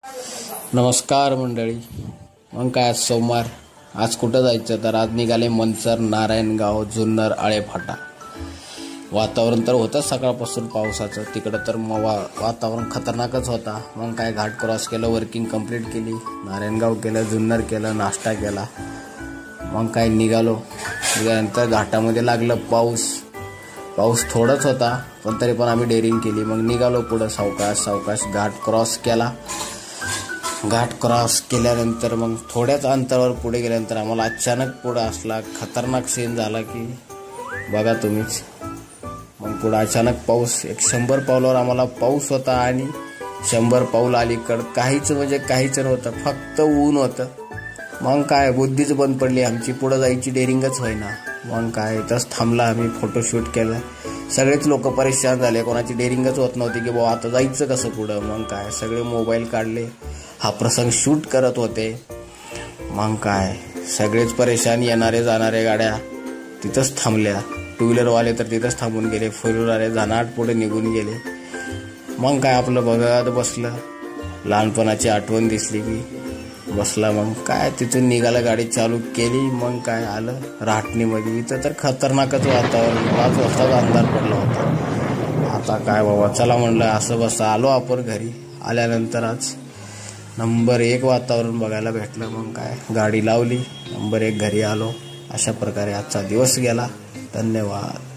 नमस्कार मंडळी. मग काय आज सोमवार, आज कुठं जायचं तर आज निघाले मनसर, नारायणगाव, जुन्नर, आळेफाटा. वातावरण तर होतं सकाळपासून पावसाचं. तिकडं तर वातावरण खतरनाकच होता. मग काय घाट क्रॉस केलं, वर्किंग कंप्लीट केली, नारायणगाव केलं, जुन्नर केलं, नाश्ता केला. मग काय निघाल्यानंतर घाटामध्ये लागलं पाऊस थोडंच होता, पण तरी पण आम्ही डेअरिंग केली. मग निघालो पुढं सावकाश घाट क्रॉस केला. घाट क्रॉस केल्यानंतर मग थोड्याच अंतरावर पुढे गेल्यानंतर आम्हाला अचानक पुढं असला खतरनाक सीन झाला की बघा तुम्हीच. मग पुढं अचानक पाऊस, 100 पावलावर आम्हाला पाऊस होता आणि 100 पाऊल अलीकडं काहीच नव्हतं, फक्त ऊन होतं. मग काय बुद्धीच बंद पडली आमची, पुढं जायची डेअरिंगच होईना. मग काय इथंच थांबला, आम्ही फोटोशूट केलं. सगळेच लोक परेशान झाले, कोणाची डेअरिंगच होत नव्हती की बाबा आता जायचं कसं पुढं. मग काय सगळे मोबाईल काढले, हा प्रसंग शूट करत होते. मग काय सगळेच परेशान, येणारे जाणारे गाड्या तिथंच थांबल्या. 2 व्हीलरवाले तर तिथंच थांबून गेले, 4 व्हीलरवाले जानाट पुढे निघून गेले. मग काय आपलं बघत बसलं, लहानपणाची आठवण दिसली की बसला. मग काय तिथून निघाला, गाडी चालू केली. मग काय आलं राहटणीमध्ये. इथं तर खतरनाकच वातावरण, 5 वाजता अंधार पडला होता. आता काय बाबा चला म्हणलं असं बसा. आलो आपण घरी. आल्यानंतर आज नंबर 1 वातावरण बघायला भेटलं. मग काय गाडी लावली, नंबर 1 घरी आलो. अशा प्रकारे आजचा दिवस गेला. धन्यवाद.